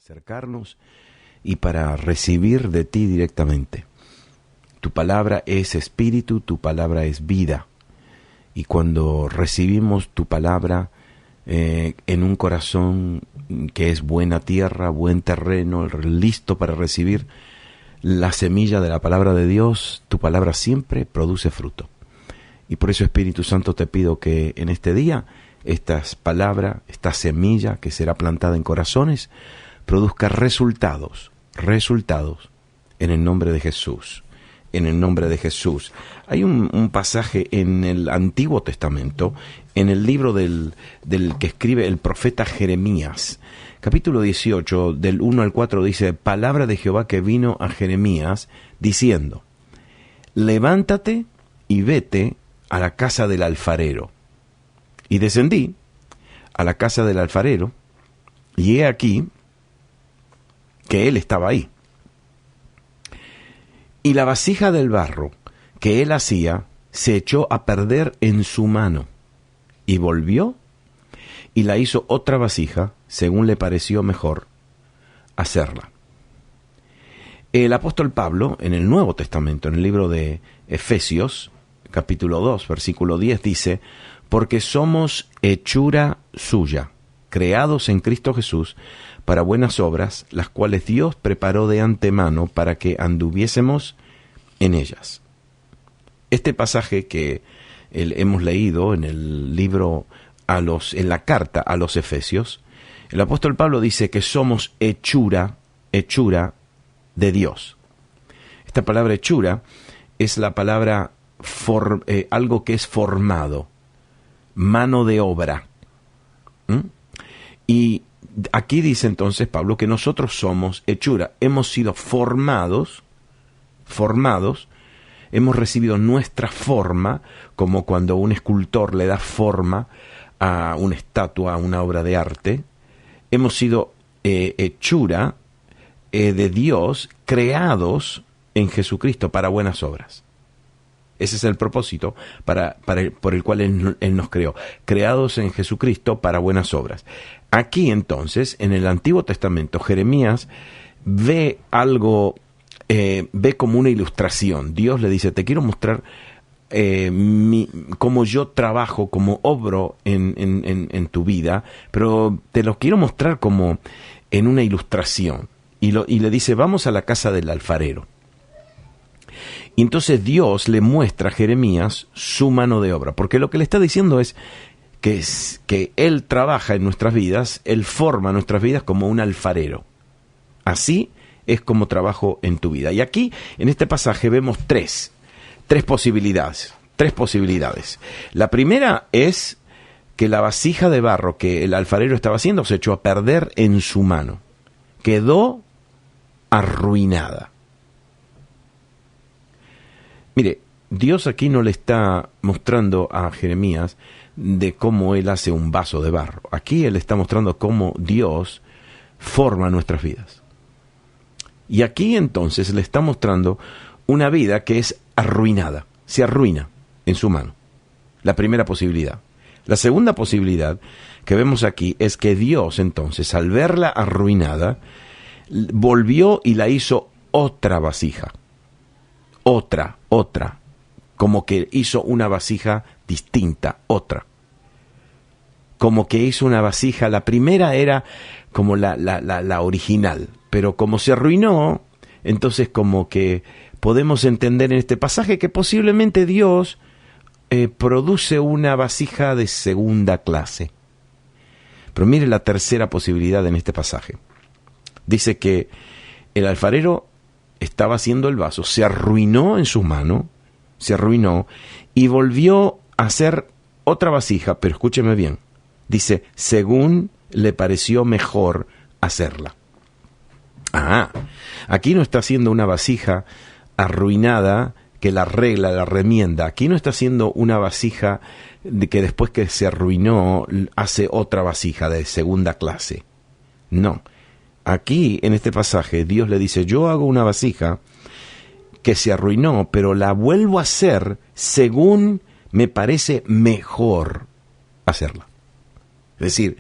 acercarnos y para recibir de ti directamente. Tu palabra es espíritu, tu palabra es vida. Y cuando recibimos tu palabra en un corazón que es buena tierra, buen terreno, listo para recibir la semilla de la palabra de Dios, tu palabra siempre produce fruto. Y por eso, Espíritu Santo, te pido que en este día estas palabras, esta semilla que será plantada en corazones, produzca resultados en el nombre de Jesús. En el nombre de Jesús. Hay un pasaje en el Antiguo Testamento, en el libro del que escribe el profeta Jeremías, capítulo 18, del 1 al 4, dice: palabra de Jehová que vino a Jeremías, diciendo: levántate y vete a la casa del alfarero. Y descendí a la casa del alfarero, y he aquí que él estaba ahí. Y la vasija del barro que él hacía se echó a perder en su mano, y volvió y la hizo otra vasija, según le pareció mejor hacerla. El apóstol Pablo, en el Nuevo Testamento, en el libro de Efesios, capítulo 2, versículo 10, dice: porque somos hechura suya, creados en Cristo Jesús, para buenas obras, las cuales Dios preparó de antemano para que anduviésemos en ellas. Este pasaje que hemos leído en el libro, en la carta a los Efesios, el apóstol Pablo dice que somos hechura de Dios. Esta palabra hechura es la palabra algo que es formado, mano de obra. Y aquí dice entonces Pablo que nosotros somos hechura, hemos sido formados, hemos recibido nuestra forma, como cuando un escultor le da forma a una estatua, a una obra de arte. Hemos sido hechura de Dios, creados en Jesucristo para buenas obras. Ese es el propósito por el cual Él nos creó, creados en Jesucristo para buenas obras. Aquí entonces, en el Antiguo Testamento, Jeremías ve algo, ve como una ilustración. Dios le dice: te quiero mostrar cómo yo trabajo, cómo obro en tu vida, pero te lo quiero mostrar como en una ilustración. Y le dice: vamos a la casa del alfarero. Y entonces Dios le muestra a Jeremías su mano de obra, porque lo que le está diciendo es que Él trabaja en nuestras vidas, Él forma nuestras vidas como un alfarero. Así es como trabajo en tu vida. Y aquí, en este pasaje, vemos tres posibilidades. La primera es que la vasija de barro que el alfarero estaba haciendo se echó a perder en su mano. Quedó arruinada. Mire, Dios aquí no le está mostrando a Jeremías de cómo Él hace un vaso de barro. Aquí Él está mostrando cómo Dios forma nuestras vidas. Y aquí entonces le está mostrando una vida que es arruinada, se arruina en su mano. La primera posibilidad. La segunda posibilidad que vemos aquí es que Dios entonces, al verla arruinada, volvió y la hizo otra vasija. Otra, como que hizo una vasija distinta, otra. Como que hizo una vasija, la primera era como la original, pero como se arruinó, entonces como que podemos entender en este pasaje que posiblemente Dios produce una vasija de segunda clase. Pero mire la tercera posibilidad en este pasaje. Dice que el alfarero estaba haciendo el vaso, se arruinó en su mano, y volvió a hacer otra vasija, pero escúcheme bien, dice, según le pareció mejor hacerla. Aquí no está haciendo una vasija arruinada que la arregla, la remienda. Aquí no está haciendo una vasija que después que se arruinó hace otra vasija de segunda clase. No. Aquí, en este pasaje, Dios le dice: yo hago una vasija que se arruinó, pero la vuelvo a hacer según me parece mejor hacerla. Es decir,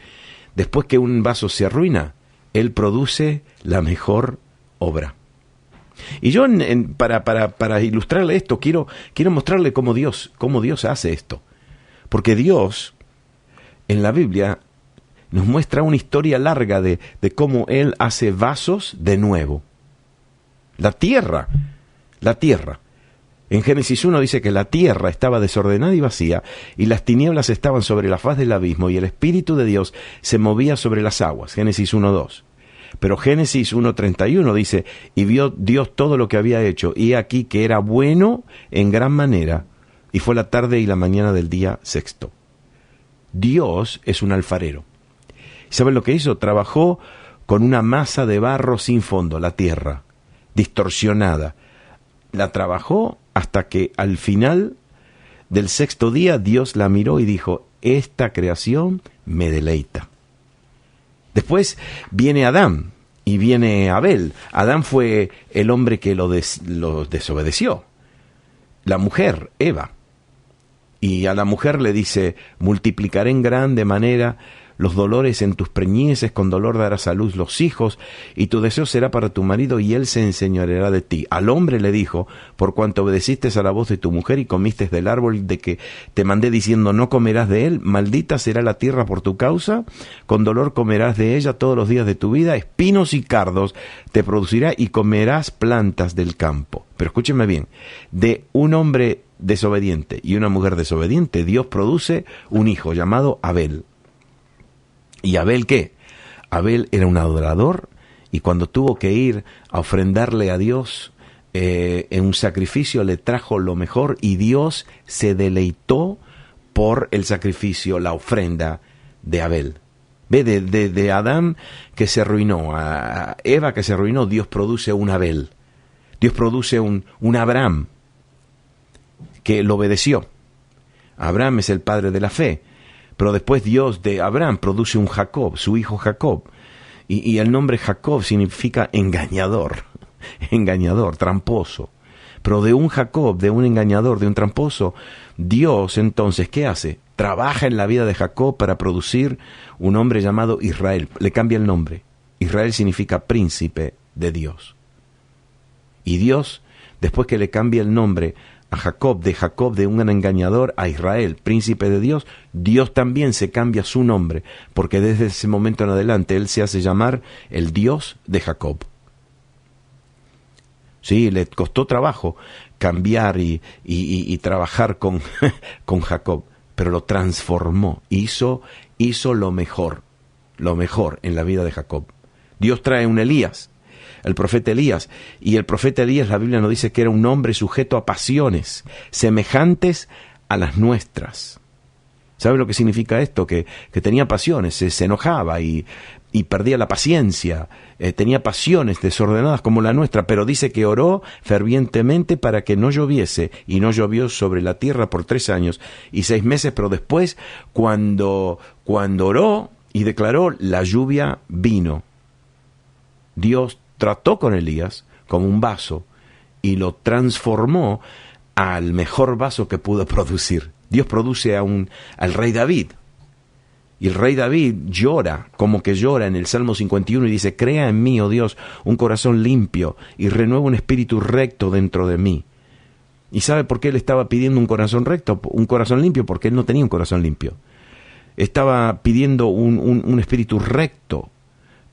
después que un vaso se arruina, Él produce la mejor obra. Y yo, para ilustrarle esto, quiero mostrarle cómo Dios hace esto. Porque Dios, en la Biblia, nos muestra una historia larga de cómo Él hace vasos de nuevo. La tierra. En Génesis 1 dice que la tierra estaba desordenada y vacía, y las tinieblas estaban sobre la faz del abismo, y el Espíritu de Dios se movía sobre las aguas. Génesis 1:2. Pero Génesis 1:31 dice, y vio Dios todo lo que había hecho, y aquí que era bueno en gran manera, y fue la tarde y la mañana del día sexto. Dios es un alfarero. ¿Saben lo que hizo? Trabajó con una masa de barro sin fondo, la tierra, distorsionada. La trabajó hasta que al final del sexto día Dios la miró y dijo, esta creación me deleita. Después viene Adán y viene Abel. Adán fue el hombre que lo desobedeció. La mujer, Eva. Y a la mujer le dice, multiplicaré en grande manera los dolores en tus preñeces, con dolor darás a luz los hijos, y tu deseo será para tu marido, y él se enseñoreará de ti. Al hombre le dijo, por cuanto obedeciste a la voz de tu mujer y comiste del árbol de que te mandé diciendo, no comerás de él, maldita será la tierra por tu causa, con dolor comerás de ella todos los días de tu vida, espinos y cardos te producirá y comerás plantas del campo. Pero escúcheme bien, de un hombre desobediente y una mujer desobediente, Dios produce un hijo llamado Abel. ¿Y Abel qué? Abel era un adorador, y cuando tuvo que ir a ofrendarle a Dios en un sacrificio, le trajo lo mejor, y Dios se deleitó por el sacrificio, la ofrenda de Abel. Ve, de Adán que se arruinó, a Eva que se arruinó, Dios produce un Abel. Dios produce un Abraham que lo obedeció. Abraham es el padre de la fe. Pero después Dios de Abraham produce un Jacob, su hijo Jacob. Y el nombre Jacob significa engañador, tramposo. Pero de un Jacob, de un engañador, de un tramposo, Dios entonces, ¿qué hace? Trabaja en la vida de Jacob para producir un hombre llamado Israel. Le cambia el nombre. Israel significa príncipe de Dios. Y Dios, después que le cambia el nombre a Jacob, de un engañador, a Israel, príncipe de Dios, Dios también se cambia su nombre, porque desde ese momento en adelante Él se hace llamar el Dios de Jacob. Sí, le costó trabajo cambiar y trabajar con Jacob, pero lo transformó, hizo lo mejor en la vida de Jacob. Dios trae un Elías, el profeta Elías, y el profeta Elías, la Biblia nos dice que era un hombre sujeto a pasiones semejantes a las nuestras. ¿Sabe lo que significa esto? Que tenía pasiones, se enojaba y perdía la paciencia, tenía pasiones desordenadas como la nuestra, pero dice que oró fervientemente para que no lloviese, y no llovió sobre la tierra por 3 años y 6 meses, pero después, cuando oró y declaró, la lluvia vino. Dios trató con Elías como un vaso y lo transformó al mejor vaso que pudo producir. Dios produce al rey David. Y el rey David llora, como que llora en el Salmo 51 y dice, crea en mí, oh Dios, un corazón limpio y renueva un espíritu recto dentro de mí. ¿Y sabe por qué él estaba pidiendo un corazón recto, un corazón limpio? Porque él no tenía un corazón limpio. Estaba pidiendo un espíritu recto,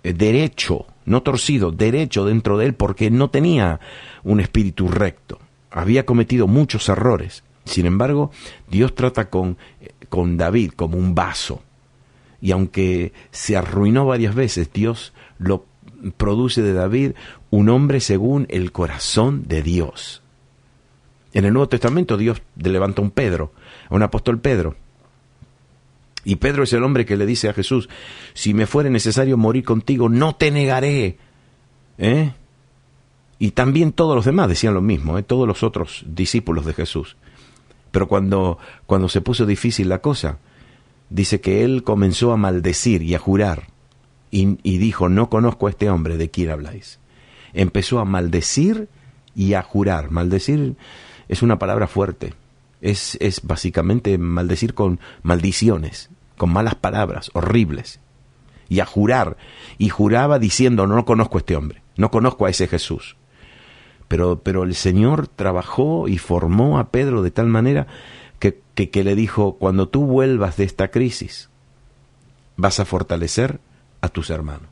derecho, no torcido, derecho dentro de él, porque no tenía un espíritu recto. Había cometido muchos errores. Sin embargo, Dios trata con David como un vaso. Y aunque se arruinó varias veces, Dios lo produce de David un hombre según el corazón de Dios. En el Nuevo Testamento Dios levanta un Pedro, a un apóstol Pedro. Y Pedro es el hombre que le dice a Jesús, si me fuere necesario morir contigo, no te negaré. Y también todos los demás decían lo mismo, todos los otros discípulos de Jesús. Pero cuando se puso difícil la cosa, dice que él comenzó a maldecir y a jurar. Y dijo, no conozco a este hombre, ¿de quién habláis? Empezó a maldecir y a jurar. Maldecir es una palabra fuerte. Es básicamente maldecir con maldiciones, con malas palabras, horribles. y a jurar, y juraba diciendo, no conozco a este hombre, no conozco a ese Jesús. Pero el Señor trabajó y formó a Pedro de tal manera que le dijo, cuando tú vuelvas de esta crisis, vas a fortalecer a tus hermanos.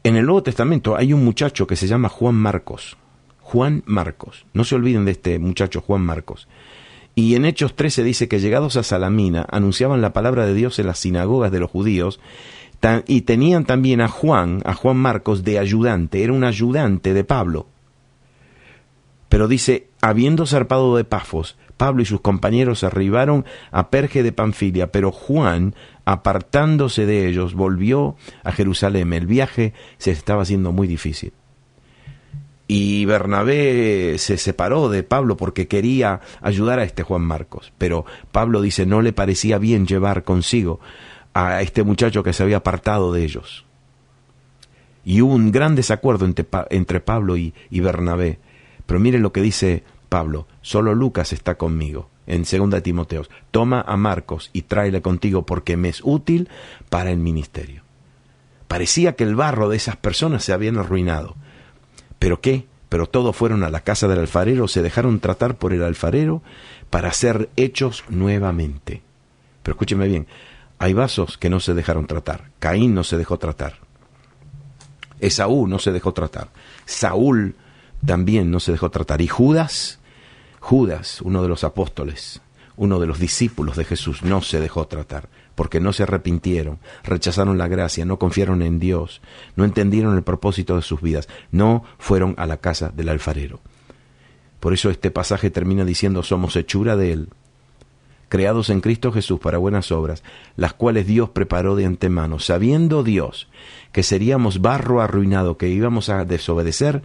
En el Nuevo Testamento hay un muchacho que se llama Juan Marcos. Juan Marcos. No se olviden de este muchacho, Juan Marcos. Y en Hechos 13 dice que llegados a Salamina, anunciaban la palabra de Dios en las sinagogas de los judíos, y tenían también a Juan Marcos de ayudante, era un ayudante de Pablo. Pero dice, habiendo zarpado de Pafos, Pablo y sus compañeros arribaron a Perge de Panfilia, pero Juan, apartándose de ellos, volvió a Jerusalén. El viaje se estaba haciendo muy difícil. Y Bernabé se separó de Pablo porque quería ayudar a este Juan Marcos. Pero Pablo dice, no le parecía bien llevar consigo a este muchacho que se había apartado de ellos. Y hubo un gran desacuerdo entre Pablo y Bernabé. Pero miren lo que dice Pablo, solo Lucas está conmigo. En 2 Timoteo, toma a Marcos y tráele contigo porque me es útil para el ministerio. Parecía que el barro de esas personas se habían arruinado. ¿Pero qué? Pero todos fueron a la casa del alfarero, se dejaron tratar por el alfarero para ser hechos nuevamente. Pero escúcheme bien, hay vasos que no se dejaron tratar. Caín no se dejó tratar. Esaú no se dejó tratar. Saúl también no se dejó tratar. Y Judas, uno de los apóstoles, uno de los discípulos de Jesús, no se dejó tratar, porque no se arrepintieron, rechazaron la gracia, no confiaron en Dios, no entendieron el propósito de sus vidas, no fueron a la casa del alfarero. Por eso este pasaje termina diciendo, somos hechura de Él, creados en Cristo Jesús para buenas obras, las cuales Dios preparó de antemano, sabiendo Dios que seríamos barro arruinado, que íbamos a desobedecer,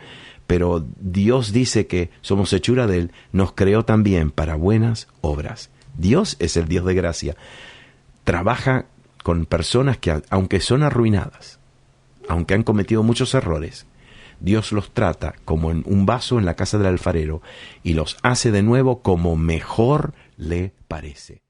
pero Dios dice que somos hechura de Él, nos creó también para buenas obras. Dios es el Dios de gracia. Trabaja con personas que, aunque son arruinadas, aunque han cometido muchos errores, Dios los trata como en un vaso en la casa del alfarero y los hace de nuevo como mejor le parece.